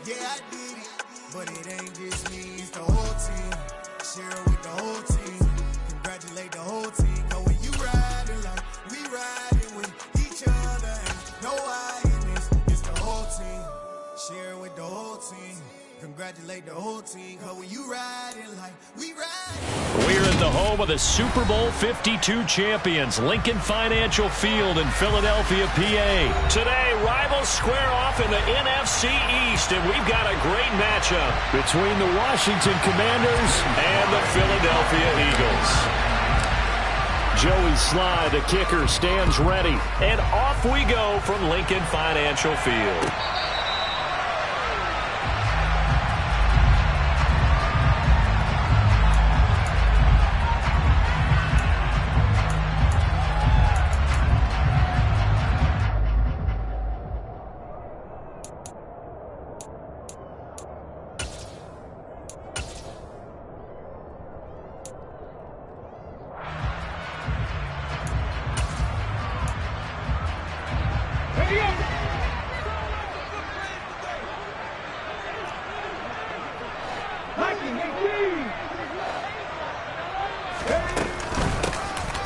Yeah, I did it, but it ain't just me, it's the whole team. Share it with the whole team. Congratulate the whole team. Cause when you riding like we riding with each other, ain't no hiding this. It's the whole team. Share it with the whole team. Congratulate the whole team. Cause when you riding like we riding. We're in the home of the Super Bowl 52 champions, Lincoln Financial Field in Philadelphia, PA. Today, rivals square off in the NFC East, and we've got a great matchup between the Washington Commanders and the Philadelphia Eagles. Joey Sly, the kicker, stands ready, and off we go from Lincoln Financial Field.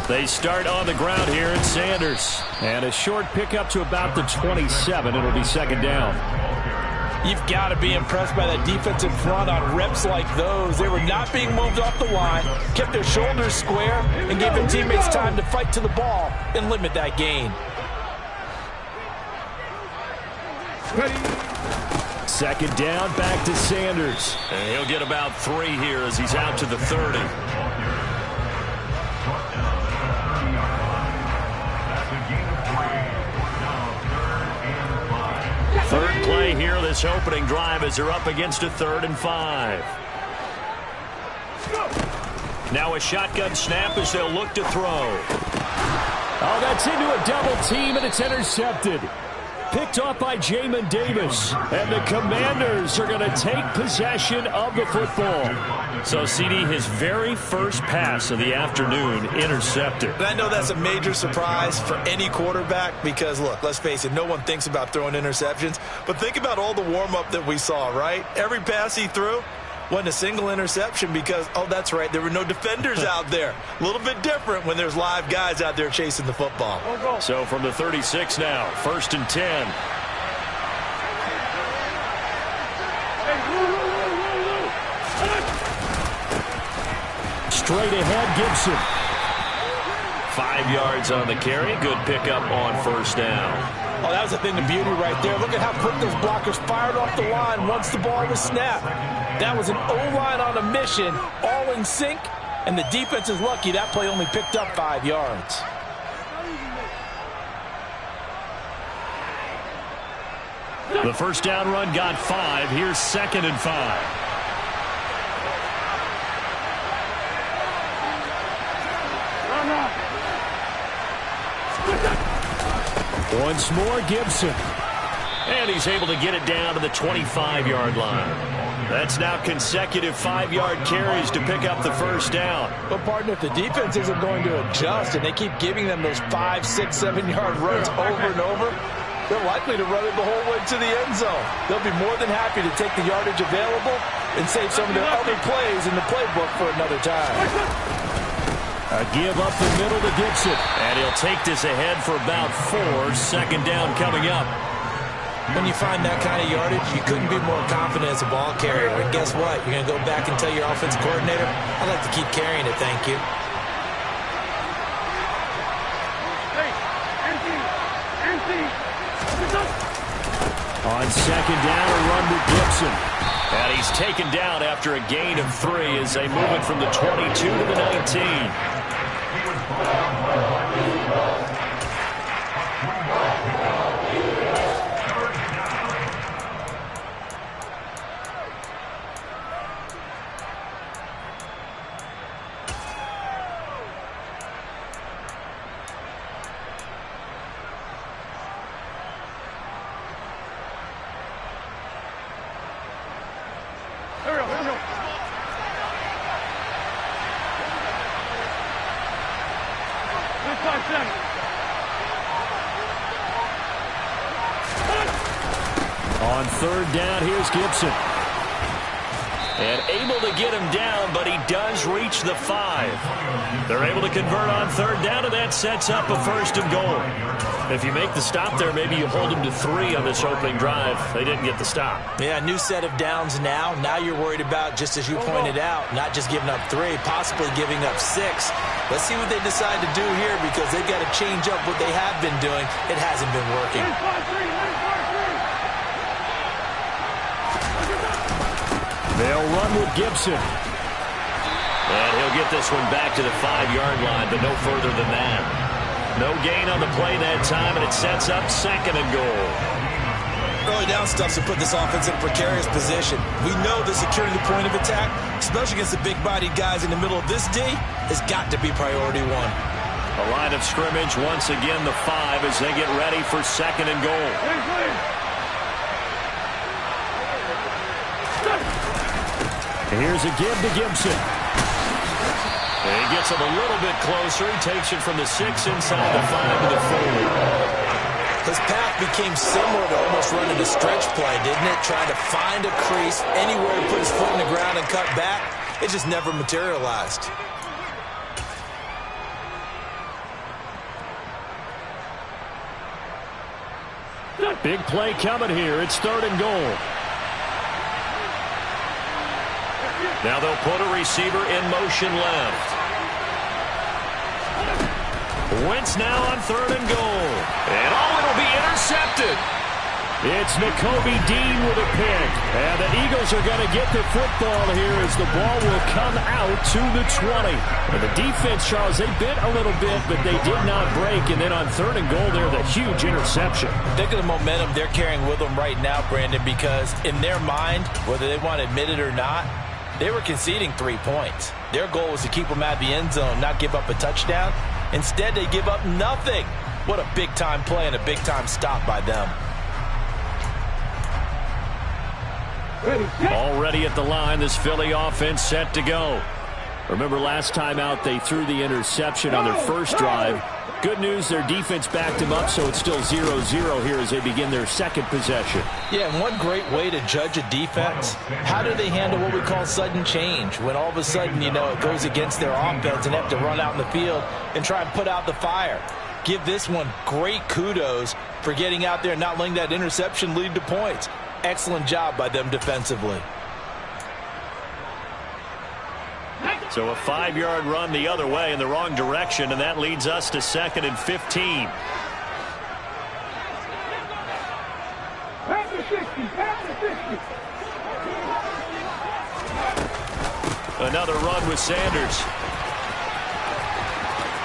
They start on the ground here at Sanders. And a short pickup to about the 27. It'll be second down. You've got to be impressed by that defensive front on reps like those. They were not being moved off the line, kept their shoulders square, and gave their teammates time to fight to the ball and limit that gain. Second down, back to Sanders. And he'll get about 3 here as he's out to the 30. Third play here this opening drive as they're up against a 3rd and 5. Now a shotgun snap as they'll look to throw. Oh, that's into a double team, and it's intercepted. Picked off by Jamin Davis. And the Commanders are going to take possession of the football. So, CD, his very first pass of the afternoon intercepted. And I know that's a major surprise for any quarterback because, look, let's face it, no one thinks about throwing interceptions. But think about all the warm-up that we saw, right? Every pass he threw wasn't a single interception because, oh, that's right, there were no defenders out there. A little bit different when there's live guys out there chasing the football. So from the 36 now, 1st and 10. Straight ahead, Gibson. 5 yards on the carry. Good pickup on 1st down. Oh, that was a thing of beauty right there. Look at how quick those blockers fired off the line once the ball was snapped. That was an O-line on a mission, all in sync, and the defense is lucky that play only picked up 5 yards. The first down run got 5. Here's 2nd and 5. Once more, Gibson. And he's able to get it down to the 25-yard line. That's now consecutive 5-yard carries to pick up the first down. But, partner, if the defense isn't going to adjust and they keep giving them those 5, 6, 7-yard runs over and over, they're likely to run it the whole way to the end zone. They'll be more than happy to take the yardage available and save some of their other plays in the playbook for another time. A give up the middle to Gibson. And he'll take this ahead for about 4. 2nd down coming up. When you find that kind of yardage, you couldn't be more confident as a ball carrier. And guess what? You're going to go back and tell your offensive coordinator, I'd like to keep carrying it, thank you. On 2nd down, a run to Gibson. And he's taken down after a gain of 3 as they move it from the 22 to the 19. On third down. Here's Gibson. And able to get him down, but he does reach the 5. They're able to convert on third down, and that sets up a first and goal. If you make the stop there, maybe you hold them to 3 on this opening drive. They didn't get the stop. Yeah, new set of downs now. Now you're worried about, just as you pointed out, not just giving up 3, possibly giving up 6. Let's see what they decide to do here, because they've got to change up what they have been doing. It hasn't been working. They'll run with Gibson. And he'll get this one back to the 5-yard line, but no further than that. No gain on the play that time, and it sets up second and goal. Early down stuff's to put this offense in a precarious position. We know the security point of attack, especially against the big-bodied guys in the middle of this D, has got to be priority 1. A line of scrimmage, once again the 5 as they get ready for second and goal. Here's a give to Gibson. And he gets him a little bit closer. He takes it from the 6 inside the 5 to the 4. His path became similar to almost running a stretch play, didn't it? Trying to find a crease, anywhere to put his foot in the ground and cut back. It just never materialized. Big play coming here. It's third and goal. Now they'll put a receiver in motion left. Wentz now on third and goal. And it'll be intercepted. It's Nakobe Dean with a pick. And the Eagles are going to get the football here as the ball will come out to the 20. And the defense, Charles, they bit a little bit, but they did not break. And then on third and goal there, the huge interception. Think of the momentum they're carrying with them right now, Brandon, because in their mind, whether they want to admit it or not, they were conceding 3 points. Their goal was to keep them out of the end zone, not give up a touchdown. Instead, they give up nothing. What a big-time play and a big-time stop by them. Already at the line, this Philly offense set to go. Remember last time out, they threw the interception on their first drive. Good news, their defense backed them up, so it's still 0-0 here as they begin their second possession. Yeah, and one great way to judge a defense, how do they handle what we call sudden change? When all of a sudden, it goes against their offense and they have to run out in the field and try and put out the fire. Give this one great kudos for getting out there and not letting that interception lead to points. Excellent job by them defensively. So a 5-yard run the other way in the wrong direction, and that leads us to 2nd and 15. Another run with Sanders.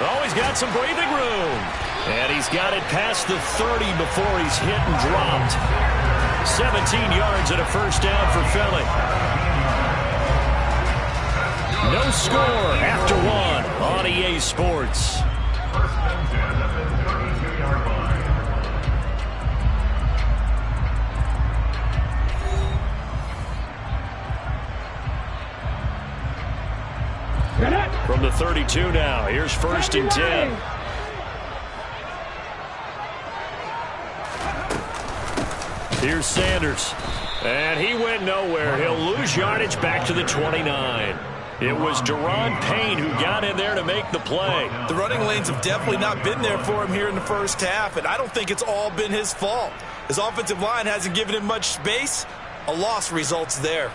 Oh, he's got some breathing room. And he's got it past the 30 before he's hit and dropped. 17 yards and a first down for Philly. No score after 1 on EA Sports. From the 32 now, here's 1st and 10. Here's Sanders. And he went nowhere. He'll lose yardage back to the 29. It was Daron Payne who got in there to make the play. The running lanes have definitely not been there for him here in the first half, and I don't think it's all been his fault. His offensive line hasn't given him much space. A loss results there.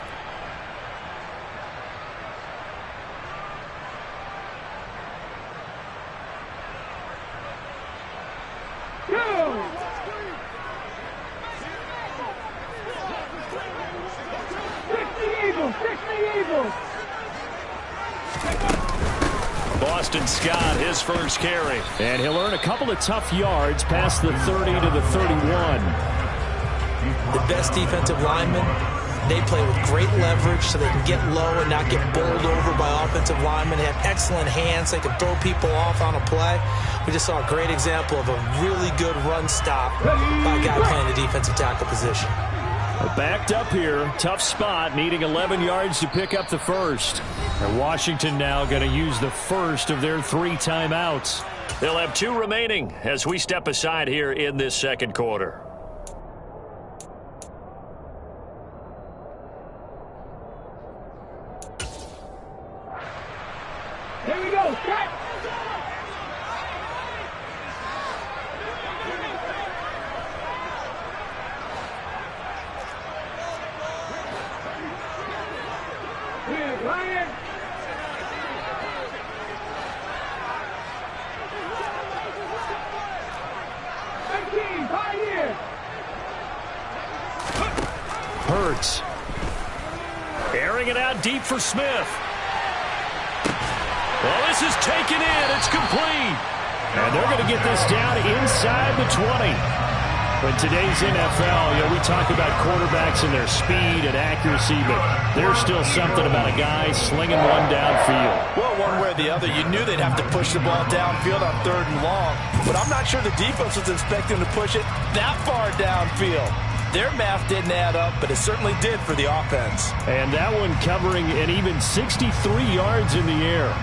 Boston Scott, his first carry. And he'll earn a couple of tough yards past the 30 to the 31. The best defensive linemen, they play with great leverage so they can get low and not get bowled over by offensive linemen. They have excellent hands. They can throw people off on a play. We just saw a great example of a really good run stop by a guy playing the defensive tackle position. Backed up here, tough spot, needing 11 yards to pick up the first. And Washington now going to use the first of their 3 timeouts. They'll have 2 remaining as we step aside here in this second quarter. Here we go. Cut. Ryan. Hurts. Airing it out deep for Smith. Well, this is taken in. It's complete. And they're going to get this down inside the 20. In today's NFL, we talk about quarterbacks and their speed and accuracy, but there's still something about a guy slinging one downfield. Well, one way or the other, you knew they'd have to push the ball downfield on 3rd and long, but I'm not sure the defense was expecting to push it that far downfield. Their math didn't add up, but it certainly did for the offense. And that one covering an even 63 yards in the air.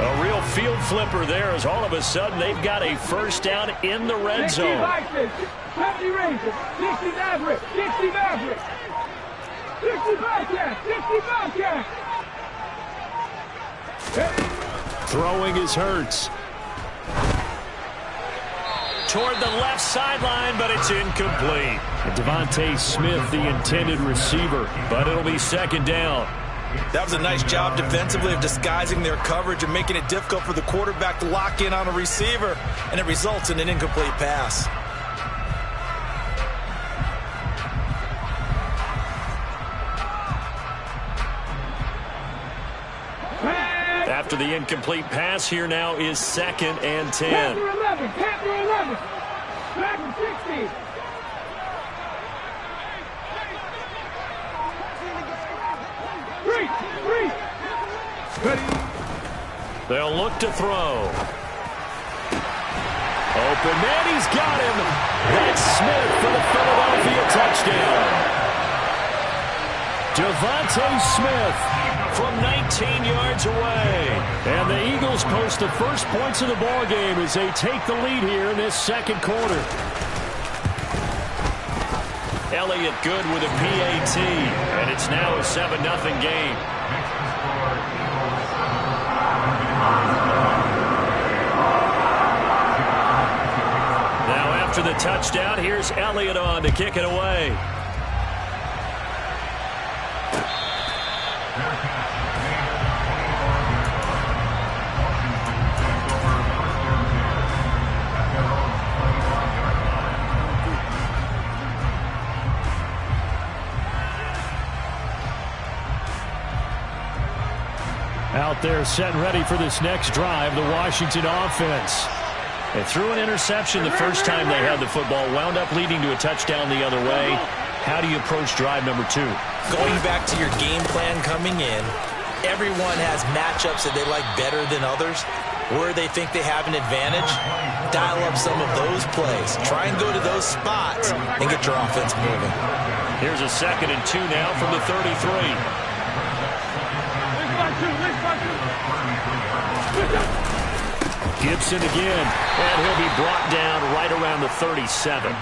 A real field flipper there as all of a sudden they've got a first down in the red zone. 50 Rangers, 60 Maverick, 60 Maverick, 60 Bobcat, 60 Bobcat. Throwing is Hurts. Toward the left sideline, but it's incomplete. Devontae Smith, the intended receiver, but it'll be second down. That was a nice job defensively of disguising their coverage and making it difficult for the quarterback to lock in on a receiver, and it results in an incomplete pass. After the incomplete pass, here now is 2nd and 10. Panther 11, Panther 11, Panther 60. They'll look to throw. Open man, he's got him. That's Smith for the Philadelphia touchdown. Devontae Smith from 19 yards away. And the Eagles post the first points of the ball game as they take the lead here in this second quarter. Elliott good with a PAT, and it's now a 7-0 game. Now after the touchdown, here's Elliott on to kick it away. Out there set and ready for this next drive, the Washington offense. They threw an interception the first time they had the football, wound up leading to a touchdown the other way. How do you approach drive number 2? Going back to your game plan coming in, everyone has matchups that they like better than others. Where they think they have an advantage, dial up some of those plays. Try and go to those spots and get your offense moving. Here's a 2nd and 2 now from the 33. Gibson again, and he'll be brought down right around the 37.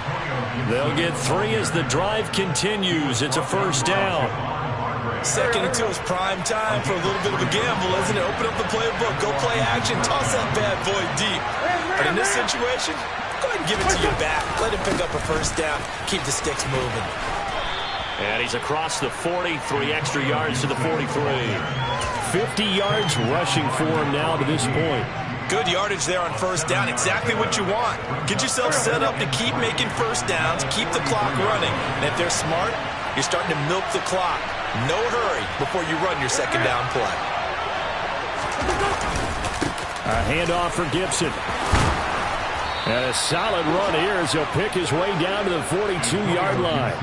They'll get 3 as the drive continues. It's a first down. 2nd and 2 is prime time for a little bit of a gamble, isn't it? Open up the playbook, go play action, toss that bad boy deep. But in this situation, go ahead and give it to your back. Let him pick up a first down. Keep the sticks moving. And he's across the 40, 3 extra yards to the 43. 50 yards rushing for him now to this point. Good yardage there on first down. Exactly what you want. Get yourself set up to keep making first downs, keep the clock running. And if they're smart, you're starting to milk the clock. No hurry before you run your second down play. A handoff for Gibson. And a solid run here as he'll pick his way down to the 42-yard line.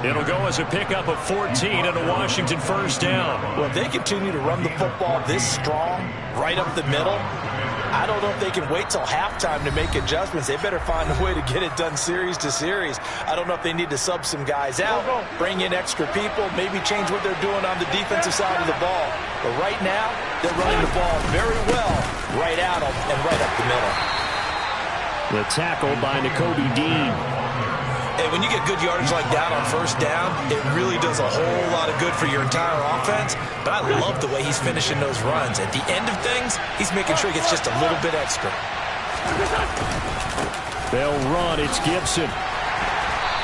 It'll go as a pickup of 14 and a Washington first down. Well, if they continue to run the football this strong, right up the middle, I don't know if they can wait till halftime to make adjustments. They better find a way to get it done series to series. I don't know if they need to sub some guys out, bring in extra people, maybe change what they're doing on the defensive side of the ball. But right now, they're running the ball very well right at them and right up the middle. The tackle by Nakobe Dean. And when you get good yardage like that on first down, it really does a whole lot of good for your entire offense. But I love the way he's finishing those runs. At the end of things, he's making sure he gets just a little bit extra. They'll run. It's Gibson.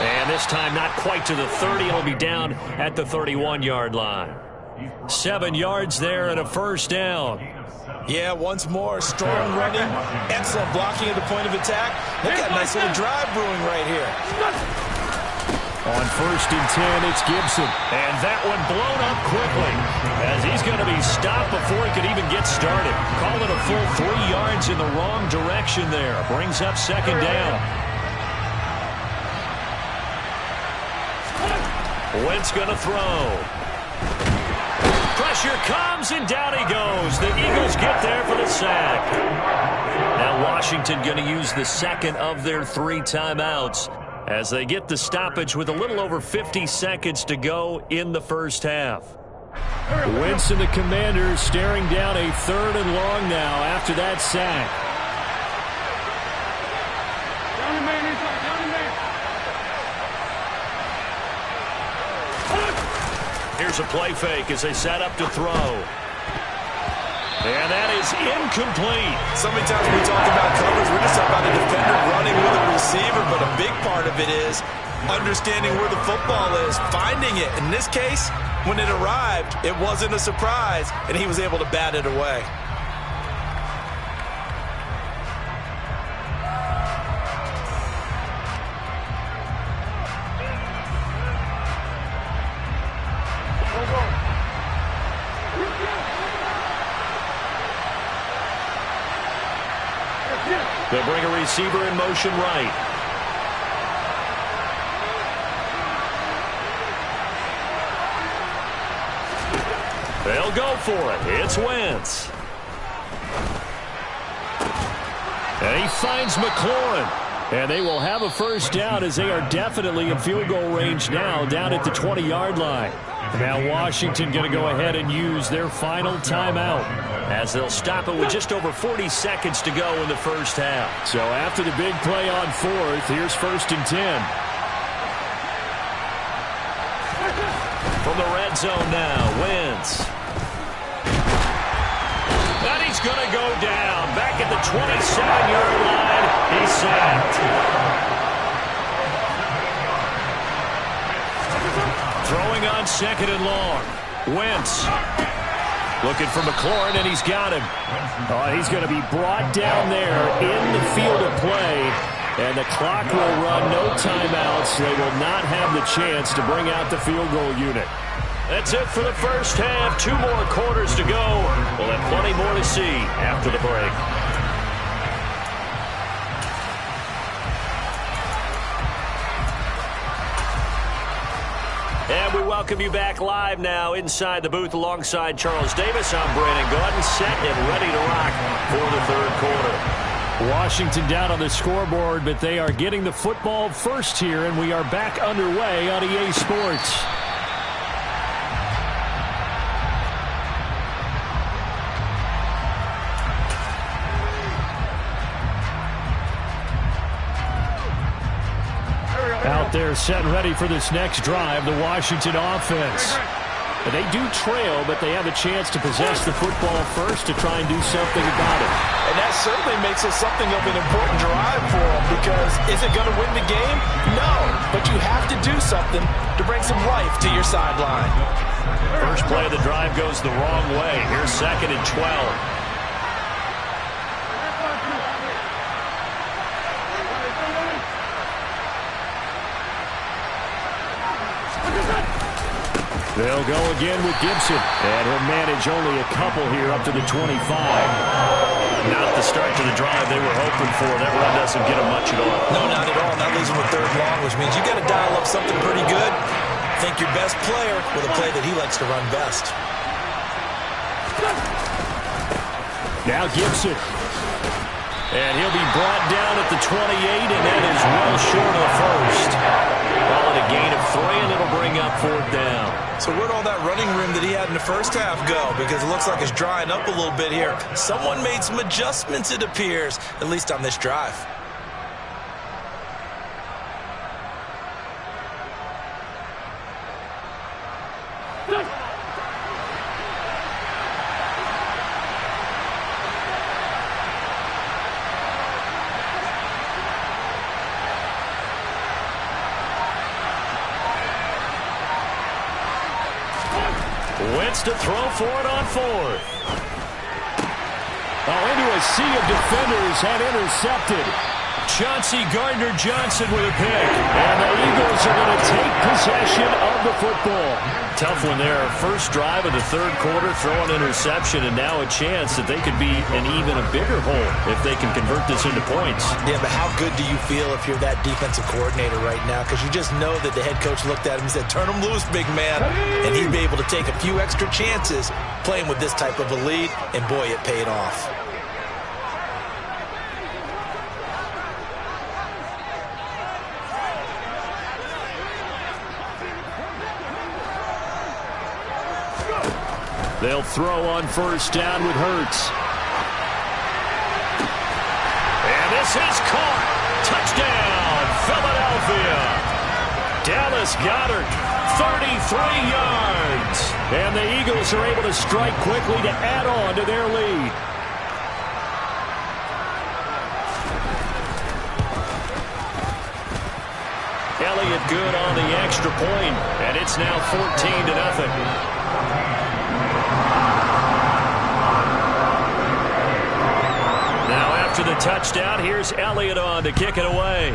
And this time not quite to the 30. It'll be down at the 31-yard line. 7 yards there and a first down. Yeah, once more, strong running, excellent blocking at the point of attack. They've got a nice little drive brewing right here. On 1st and 10, it's Gibson. And that one blown up quickly as he's going to be stopped before he could even get started. Call it a full 3 yards in the wrong direction there. Brings up 2nd down. Wentz going to throw. Pressure comes, and down he goes. The Eagles get there for the sack. Now Washington going to use the second of their 3 timeouts as they get the stoppage with a little over 50 seconds to go in the first half. Wentz and the Commanders staring down a 3rd and long now after that sack. Here's a play fake as they set up to throw. And that is incomplete. So many times we talk about coverage, we're just talking about a defender running with a receiver, but a big part of it is understanding where the football is, finding it. In this case, when it arrived, it wasn't a surprise, and he was able to bat it away. They'll bring a receiver in motion right. They'll go for it. It's Wentz. And he finds McLaurin. And they will have a first down as they are definitely in field goal range now down at the 20-yard line. Now Washington going to go ahead and use their final timeout as they'll stop it with just over 40 seconds to go in the first half. So after the big play on 4th, here's 1st and 10. From the red zone now, Wentz. And he's going to go down. Back at the 27-yard line, he's sacked. Throwing on 2nd and long. Wentz looking for McLaurin, and he's got him. He's going to be brought down there in the field of play, and the clock will run. No timeouts. They will not have the chance to bring out the field goal unit. That's it for the first half. 2 more quarters to go. We'll have plenty more to see after the break. And we welcome you back live now inside the booth alongside Charles Davis. I'm Brandon Gaudin, set and ready to rock for the 3rd quarter. Washington down on the scoreboard, but they are getting the football first here, and we are back underway on EA Sports. Out there set and ready for this next drive, the Washington offense. They do trail, but they have a chance to possess the football first to try and do something about it. And that certainly makes it something of an important drive for them, because is it going to win the game? No, but you have to do something to bring some life to your sideline. First play of the drive goes the wrong way. Here's 2nd and 12. They'll go again with Gibson, and he'll manage only a couple here up to the 25. Not the start to the drive they were hoping for. That run doesn't get them much at all. No, not at all. Not losing with 3rd long, which means you got to dial up something pretty good. Think your best player with a play that he likes to run best. Now Gibson. And he'll be brought down at the 28, and that is well short of the first. Call it a gain of 3, and it'll bring up 4th down. So where'd all that running room that he had in the first half go? Because it looks like it's drying up a little bit here. Someone made some adjustments, it appears, at least on this drive. Wentz to throw for it on fourth. Into a sea of defenders and intercepted. Chauncey Gardner-Johnson with a pick. And the Eagles are going to take possession of the football. Tough one there. First drive of the third quarter, throw an interception, and now a chance that they could be in even a bigger hole if they can convert this into points. Yeah, but how good do you feel if you're that defensive coordinator right now? Because you just know that the head coach looked at him and said, turn him loose, big man. And he'd be able to take a few extra chances playing with this type of a lead, and boy, it paid off. They'll throw on first down with Hurts. And this is caught. Touchdown, Philadelphia. Dallas Goedert, 33 yards. And the Eagles are able to strike quickly to add on to their lead. Elliott good on the extra point, and it's now 14-0. After the touchdown, here's Elliott on to kick it away.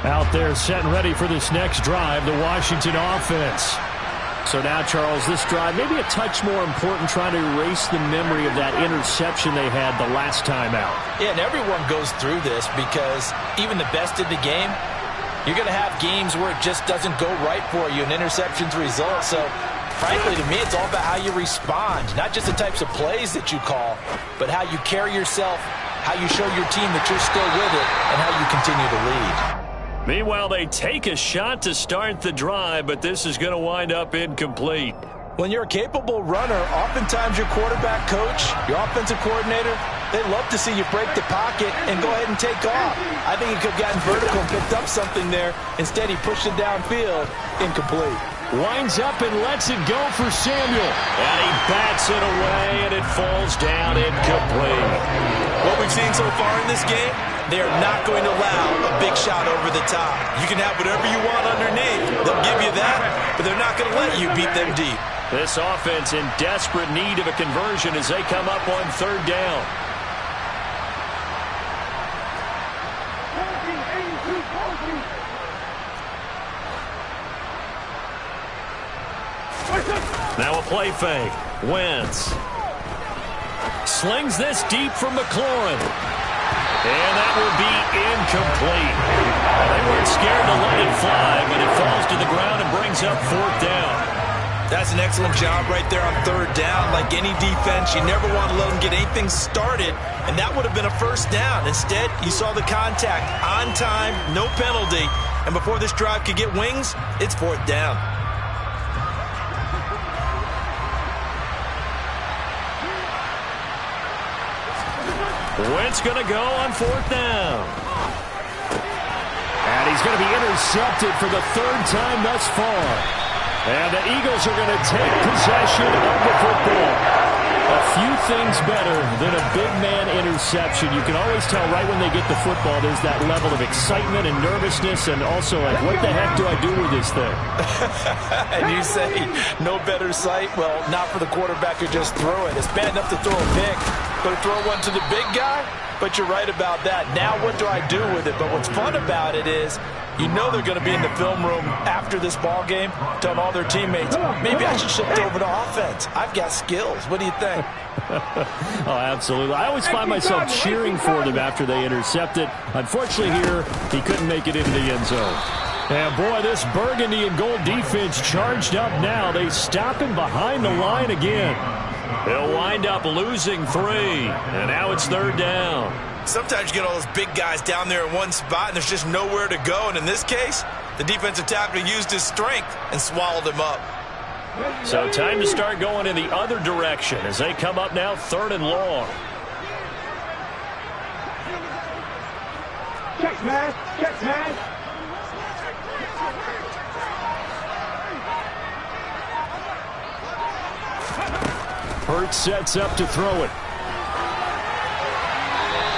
Out there set and ready for this next drive, the Washington offense. So now, Charles, this drive maybe a touch more important, trying to erase the memory of that interception they had the last time out. Yeah, and everyone goes through this because even the best in the game, you're going to have games where it just doesn't go right for you, and interceptions result. So, frankly, to me, it's all about how you respond, not just the types of plays that you call, but how you carry yourself, how you show your team that you're still with it, and how you continue to lead. Meanwhile, they take a shot to start the drive, but this is going to wind up incomplete. When you're a capable runner, oftentimes your quarterback coach, your offensive coordinator, they love to see you break the pocket and go ahead and take off. I think he could have gotten vertical and picked up something there. Instead, he pushed it downfield, incomplete. Winds up and lets it go for Samuel. And he bats it away, and it falls down incomplete. What we've seen so far in this game, they are not going to allow a big shot over the top. You can have whatever you want underneath. They'll give you that, but they're not going to let you beat them deep. This offense in desperate need of a conversion as they come up on third down. Now a play fake. Wentz slings this deep from McLaurin. And that will be incomplete. They weren't scared to let it fly, but it falls to the ground and brings up fourth down. That's an excellent job right there on third down. Like any defense, you never want to let them get anything started, and that would have been a first down. Instead, you saw the contact on time, no penalty, and before this drive could get wings, it's fourth down. Wentz going to go on fourth down. And he's going to be intercepted for the third time thus far. And the Eagles are going to take possession of the football. A few things better than a big man interception. You can always tell right when they get the football, there's that level of excitement and nervousness, and also like, what the heck do I do with this thing? And you say, no better sight? Well, not for the quarterback who just threw it. It's bad enough to throw a pick, but to throw one to the big guy? But you're right about that. Now what do I do with it? But what's fun about it is, you know they're going to be in the film room after this ball game, telling all their teammates, maybe I should shift over to offense. I've got skills. What do you think? Oh, absolutely. I always find myself cheering for them after they intercept it. Unfortunately here, he couldn't make it into the end zone. And boy, this burgundy and gold defense charged up now. They stop him behind the line again. They'll wind up losing 3, and now it's third down. Sometimes you get all those big guys down there in one spot and there's just nowhere to go. And in this case, the defensive tackle used his strength and swallowed him up. So time to start going in the other direction as they come up now 3rd and long. Check, man. Check, man. Hurts sets up to throw it.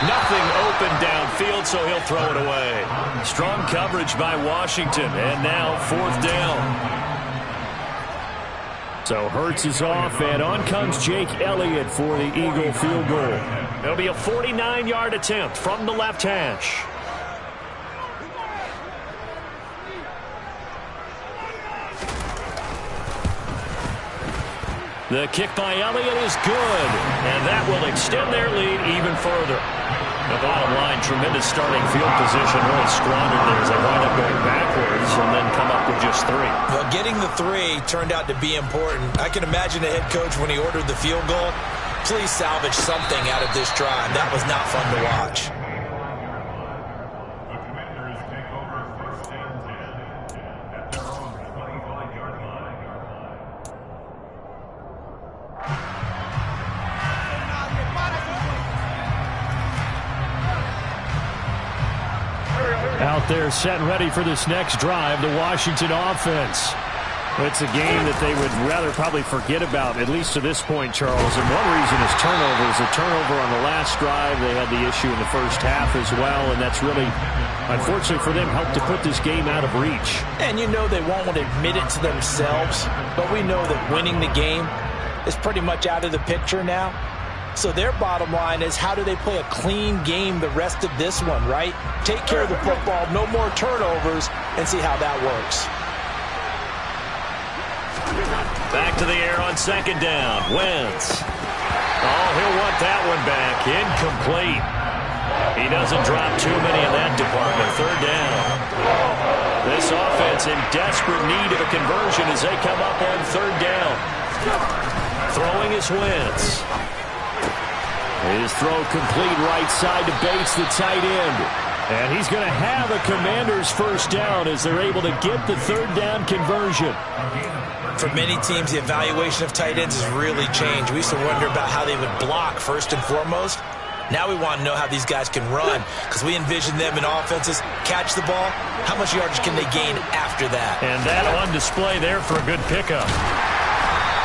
Nothing open downfield, so he'll throw it away. Strong coverage by Washington, and now 4th down. So Hurts is off, and on comes Jake Elliott for the Eagle field goal. It'll be a 49-yard attempt from the left hash. The kick by Elliott is good, and that will extend their lead even further. The bottom line, tremendous starting field position, really squandered there as they wind up going backwards and then come up with just 3. Well, getting the 3 turned out to be important. I can imagine the head coach when he ordered the field goal. Please salvage something out of this drive. That was not fun to watch. Out there set and ready for this next drive, the Washington offense. It's a game that they would rather probably forget about, at least to this point, Charles. And one reason is turnovers. A turnover on the last drive. They had the issue in the first half as well, and that's really, unfortunately for them, helped to put this game out of reach. And you know they won't want to admit it to themselves, but we know that winning the game is pretty much out of the picture now. So their bottom line is, how do they play a clean game the rest of this one, right? Take care of the football, no more turnovers, and see how that works. Back to the air on 2nd down. Wentz. Oh, he'll want that one back. Incomplete. He doesn't drop too many in that department. 3rd down. This offense in desperate need of a conversion as they come up on 3rd down. Throwing is Wentz. His throw complete right side to Bates, the tight end. And he's going to have a Commanders 1st down as they're able to get the 3rd down conversion. For many teams, the evaluation of tight ends has really changed. We used to wonder about how they would block first and foremost. Now we want to know how these guys can run, because we envision them in offenses catch the ball. How much yardage can they gain after that? And that on display there for a good pickup.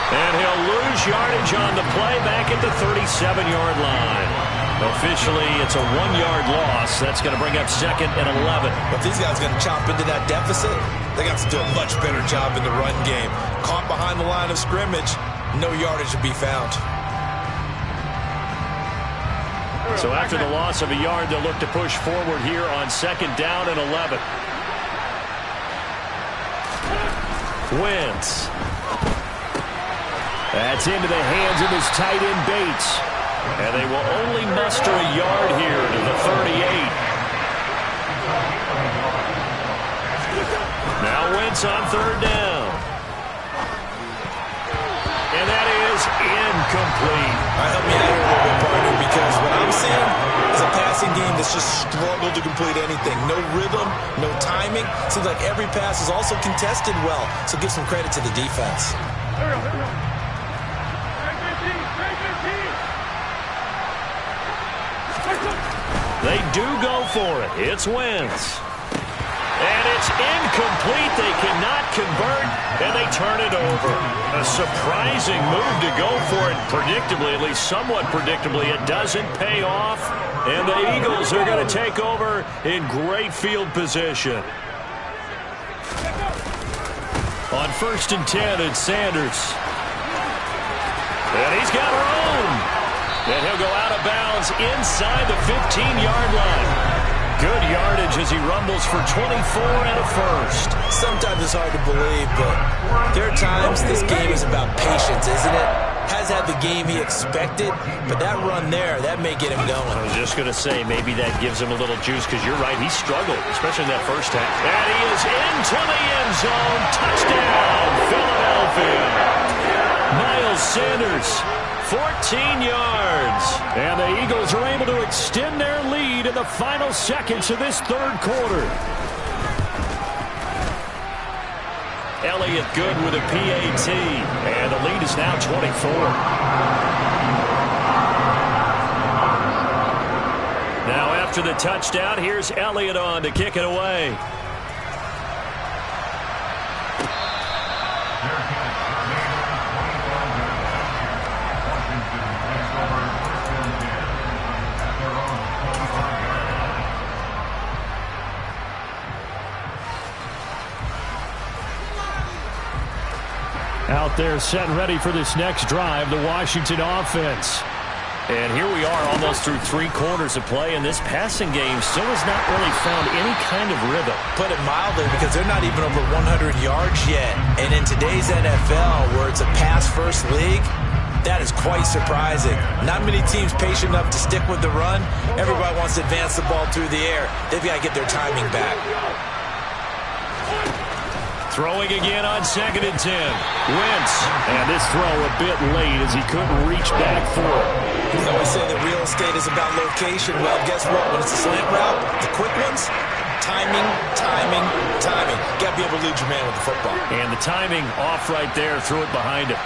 And he'll lose yardage on the play back at the 37-yard line. Officially, it's a 1-yard loss. That's going to bring up 2nd and 11. But these guys are going to chop into that deficit. They got to do a much better job in the run game. Caught behind the line of scrimmage, no yardage to be found. So after the loss of a yard, they'll look to push forward here on 2nd down and 11. Wentz. That's into the hands of his tight end Bates. And they will only muster a yard here to the 38. Now Wentz on 3rd down. And that is incomplete. Help me out here a little bit, partner, because what I'm seeing is a passing game that's just struggled to complete anything. No rhythm, no timing. Seems like every pass is also contested well. So give some credit to the defense. They do go for it. It's Wentz. And it's incomplete. They cannot convert, and they turn it over. A surprising move to go for it. Predictably, at least somewhat predictably, it doesn't pay off. And the Eagles are going to take over in great field position. On 1st and 10, it's Sanders. And he's got room. And he'll go out of bounds inside the 15-yard line. Good yardage as he rumbles for 24 and a 1st. Sometimes it's hard to believe, but there are times this game is about patience, isn't it? Has had the game he expected, but that run there, that may get him going. I was just going to say, maybe that gives him a little juice, because you're right, he struggled, especially in that first half. And he is into the end zone. Touchdown, Philadelphia. Miles Sanders, 14 yards. And the Eagles are able to extend their lead in the final seconds of this third quarter. Elliott good with a PAT. And the lead is now 24. Now after the touchdown, here's Elliott on to kick it away. Out there set and ready for this next drive, the Washington offense. And here we are almost through 3 quarters of play, and this passing game still has not really found any kind of rhythm. Put it mildly, because they're not even over 100 yards yet. And in today's NFL, where it's a pass-first league, that is quite surprising. Not many teams patient enough to stick with the run. Everybody wants to advance the ball through the air. They've got to get their timing back. Throwing again on 2nd and 10. Wentz. And this throw a bit late as he couldn't reach back for it. They always say that real estate is about location. Well, guess what? When it's a slant route, the quick ones, timing, timing, timing. Got to be able to lead your man with the football. And the timing off right there. Threw it behind him.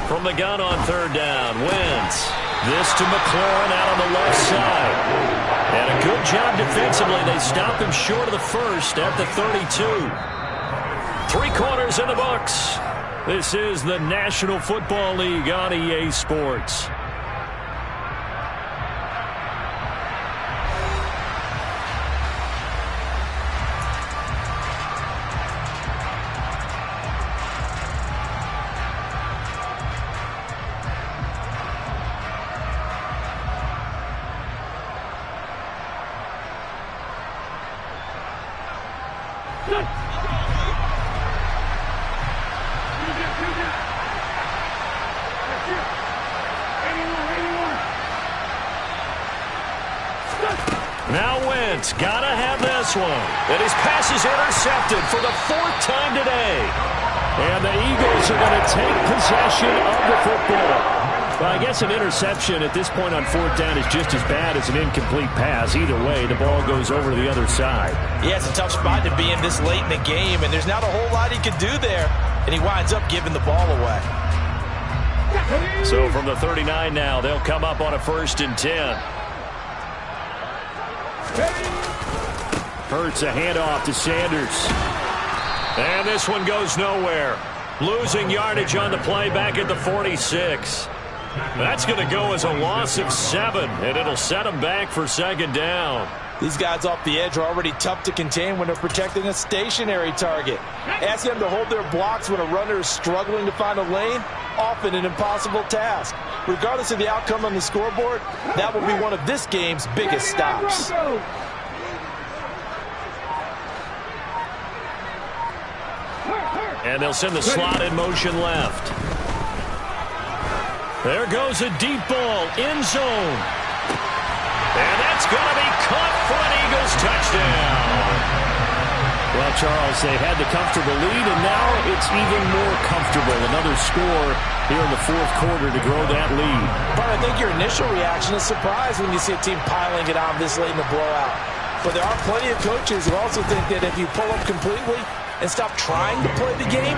From the gun on 3rd down, Wentz. This to McLaurin out on the left side. And a good job defensively. They stop him short of the first at the 32. 3 quarters in the books. This is the National Football League on EA Sports. Now Wentz, gotta have this one. And his pass is intercepted for the 4th time today. And the Eagles are going to take possession of the football. Well, I guess an interception at this point on 4th down is just as bad as an incomplete pass. Either way, the ball goes over to the other side. Yeah, it's a tough spot to be in this late in the game, and there's not a whole lot he can do there. And he winds up giving the ball away. So from the 39 now, they'll come up on a 1st and 10. Hurts a handoff to Sanders. And this one goes nowhere. Losing yardage on the play back at the 46. That's going to go as a loss of 7, and it'll set them back for 2nd down. These guys off the edge are already tough to contain when they're protecting a stationary target. Ask them to hold their blocks when a runner is struggling to find a lane, often an impossible task. Regardless of the outcome on the scoreboard, that will be one of this game's biggest stops. And they'll send the slot in motion left. There goes a deep ball, end zone. And that's going to be caught for an Eagles touchdown. Well, Charles, they had the comfortable lead, and now it's even more comfortable. Another score here in the 4th quarter to grow that lead. But I think your initial reaction is surprise when you see a team piling it on this late in the blowout. But there are plenty of coaches who also think that if you pull up completely and stop trying to play the game,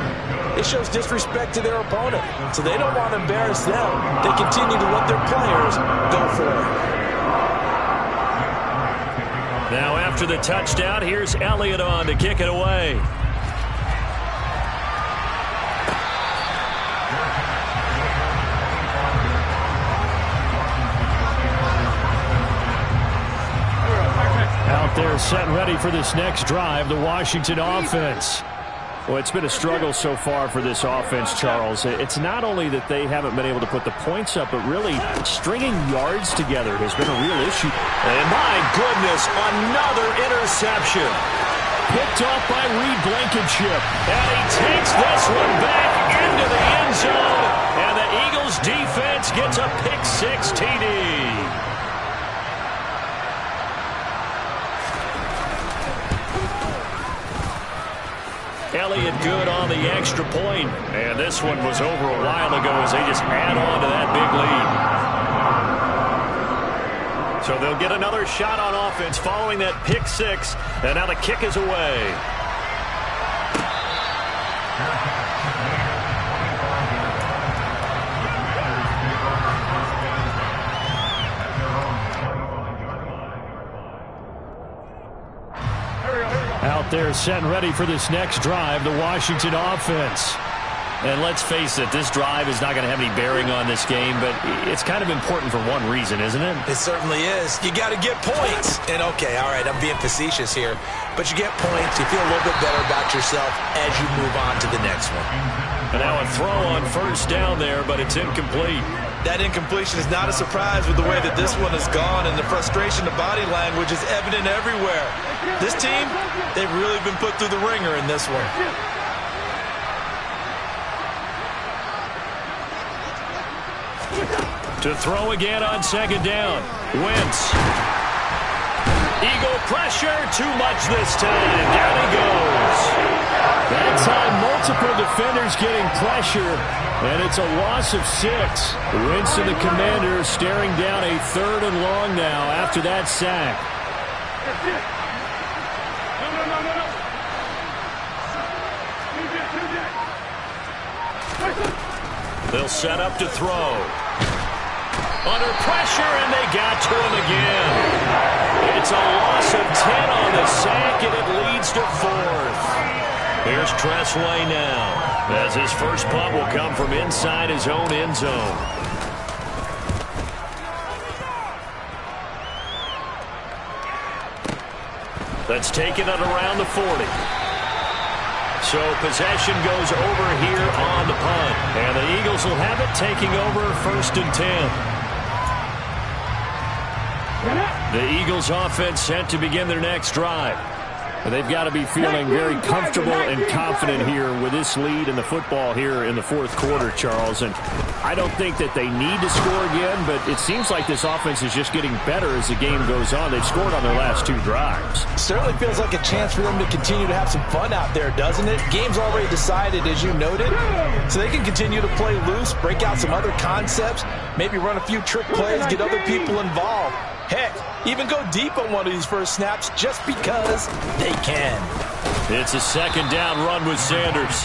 it shows disrespect to their opponent. So they don't want to embarrass them. They continue to let their players go for it. Now after the touchdown, here's Elliott on to kick it away. Out there set and ready for this next drive, the Washington offense. Well, it's been a struggle so far for this offense, Charles. It's not only that they haven't been able to put the points up, but really stringing yards together has been a real issue. And my goodness, another interception. Picked off by Reed Blankenship. And he takes this one back into the end zone. And the Eagles defense gets a pick-6 TD. Elliott good on the extra point. And this one was over a while ago as they just add on to that big lead. So they'll get another shot on offense following that pick six. And now the kick is away. Out there set and ready for this next drive, the Washington offense. And let's face it, this drive is not going to have any bearing on this game, but it's kind of important for one reason, isn't it? It certainly is. You got to get points. And, okay, all right, I'm being facetious here. But you get points, you feel a little bit better about yourself as you move on to the next one. And now a throw on first down there, but it's incomplete. That incompletion is not a surprise with the way that this one has gone, and the frustration, the body language is evident everywhere. This team, they've really been put through the ringer in this one. To throw again on second down. Wentz. Eagle pressure, too much this time. Down he goes. That time, multiple defenders getting pressure, and it's a loss of 6. Wentz and the Commanders staring down a 3rd and long now after that sack. They'll set up to throw. Under pressure, and they got to him again. It's a loss of 10 on the sack, and it leads to 4th. Here's Tressway now, as his first punt will come from inside his own end zone. Let's take it at around the 40. So possession goes over here on the punt. And the Eagles will have it, taking over 1st and 10. The Eagles offense set to begin their next drive. They've got to be feeling very comfortable and confident here with this lead in the football here in the 4th quarter, Charles. And I don't think that they need to score again, but it seems like this offense is just getting better as the game goes on. They've scored on their last 2 drives. Certainly feels like a chance for them to continue to have some fun out there, doesn't it? Game's already decided, as you noted, so they can continue to play loose, break out some other concepts, maybe run a few trick plays, get other people involved. Heck, even go deep on one of these first snaps just because they can. It's a 2nd down run with Sanders.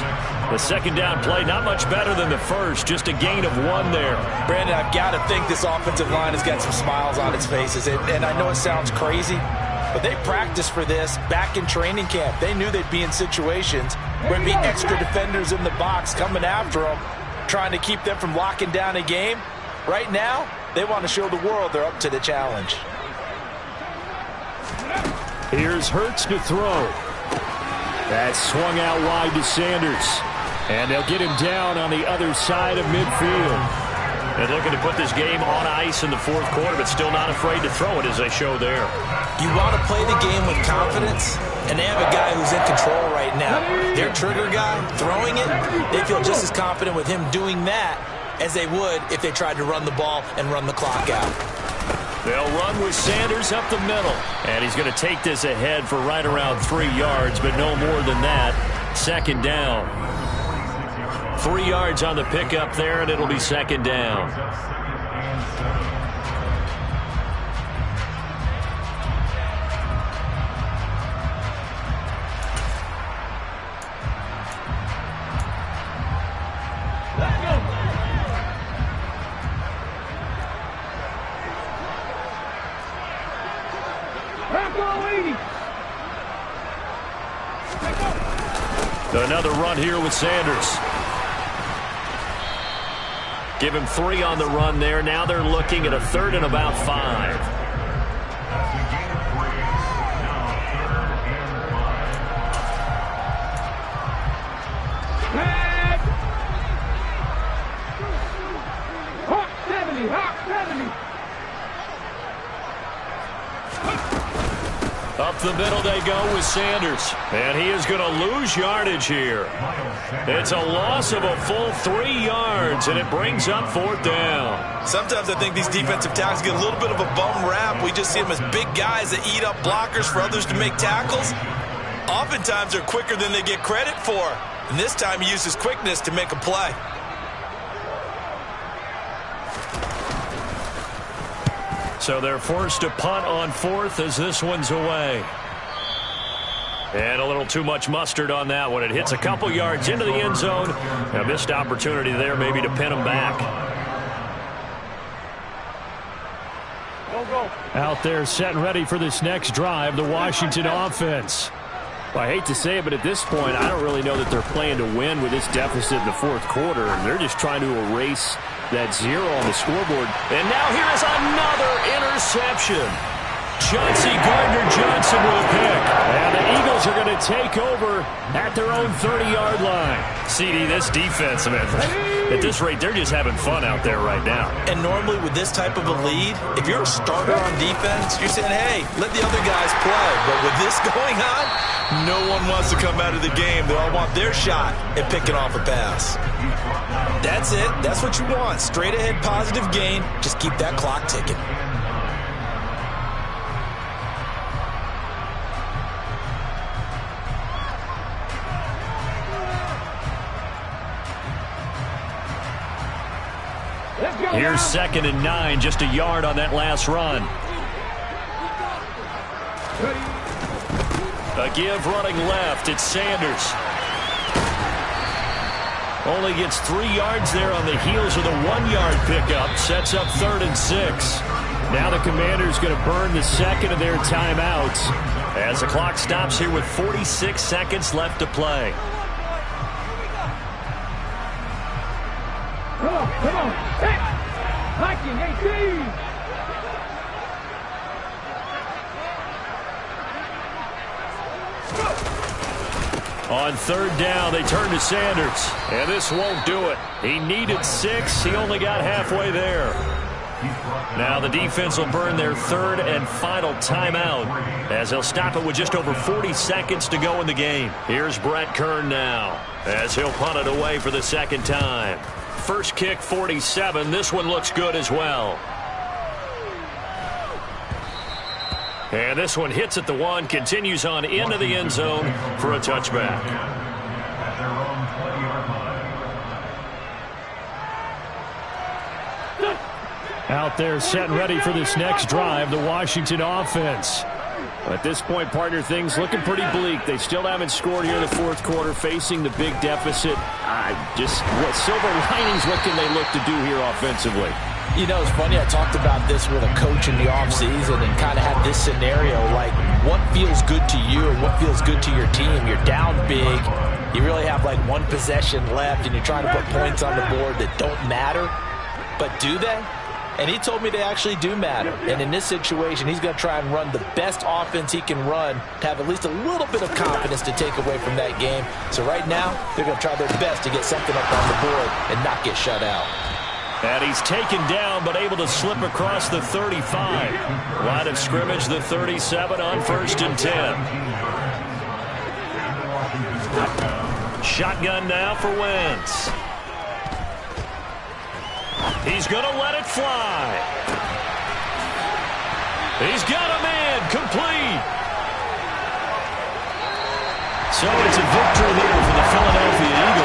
The 2nd down play not much better than the first, just a gain of 1 there. Brandon, I've got to think this offensive line has got some smiles on its faces. And I know it sounds crazy, but they practiced for this back in training camp. They knew they'd be in situations where there'd be extra defenders in the box coming after them, trying to keep them from locking down a game. Right now, they want to show the world they're up to the challenge. Here's Hurts to throw. That's swung out wide to Sanders. And they'll get him down on the other side of midfield. And looking to put this game on ice in the 4th quarter, but still not afraid to throw it as they show there. You want to play the game with confidence, and they have a guy who's in control right now. Their trigger guy, throwing it, they feel just as confident with him doing that as they would if they tried to run the ball and run the clock out. They'll run with Sanders up the middle. And he's going to take this ahead for right around 3 yards, but no more than that. 2nd down. 3 yards on the pickup there, and it'll be 2nd down. Another run here with Sanders. Give him 3 on the run there. Now they're looking at a 3rd and about 5. Hawk 70, Hawk 70. Up the middle they go with Sanders. And he is going to lose yardage here. It's a loss of a full 3 yards, and it brings up 4th down. Sometimes I think these defensive tackles get a little bit of a bum rap. We just see them as big guys that eat up blockers for others to make tackles. Oftentimes they're quicker than they get credit for. And this time he uses quickness to make a play. So they're forced to punt on 4th as this one's away. And a little too much mustard on that one. It hits a couple yards into the end zone. A missed opportunity there maybe to pin them back. Out there set and ready for this next drive, the Washington offense. Well, I hate to say it, but at this point, I don't really know that they're playing to win with this deficit in the 4th quarter. They're just trying to erase that 0 on the scoreboard. And now here is another interception. Chauncey Gardner-Johnson with a pick. And the Eagles are going to take over at their own 30-yard line. CD, this defense, man, at this rate, they're just having fun out there right now. And normally with this type of a lead, if you're a starter on defense, you're saying, hey, let the other guys play. But with this going on, no one wants to come out of the game. They all want their shot at picking off a pass. That's it. That's what you want. Straight ahead positive gain. Just keep that clock ticking. Here's 2nd and 9, just a yard on that last run. A give running left, it's Sanders. Only gets 3 yards there on the heels of the 1-yard pickup. Sets up 3rd and 6. Now the Commanders going to burn the second of their timeouts as the clock stops here with 46 seconds left to play. Come on. Hey. Hiking, 18. On 3rd down, they turn to Sanders. And this won't do it. He needed 6. He only got halfway there. Now the defense will burn their 3rd and final timeout as they'll stop it with just over 40 seconds to go in the game. Here's Brett Kern now as he'll punt it away for the 2nd time. First kick, 47. This one looks good as well. And this one hits at the 1, continues on into the end zone for a touchback. Out there set and ready for this next drive, the Washington offense. At this point, partner, things looking pretty bleak. They still haven't scored here in the 4th quarter, facing the big deficit. What silver linings, what can they look to do here offensively? You know, it's funny, I talked about this with a coach in the offseason and kind of had this scenario, like what feels good to you and what feels good to your team. You're down big. You really have like 1 possession left, and you're trying to put points on the board that don't matter. But do they? And he told me they actually do matter. And in this situation, he's going to try and run the best offense he can run to have at least a little bit of confidence to take away from that game. So right now, they're going to try their best to get something up on the board and not get shut out. And he's taken down, but able to slip across the 35. Line of scrimmage, the 37 on 1st and 10. Shotgun now for Wentz. He's going to let it fly. He's got a man complete. So it's a victory here for the Philadelphia Eagles.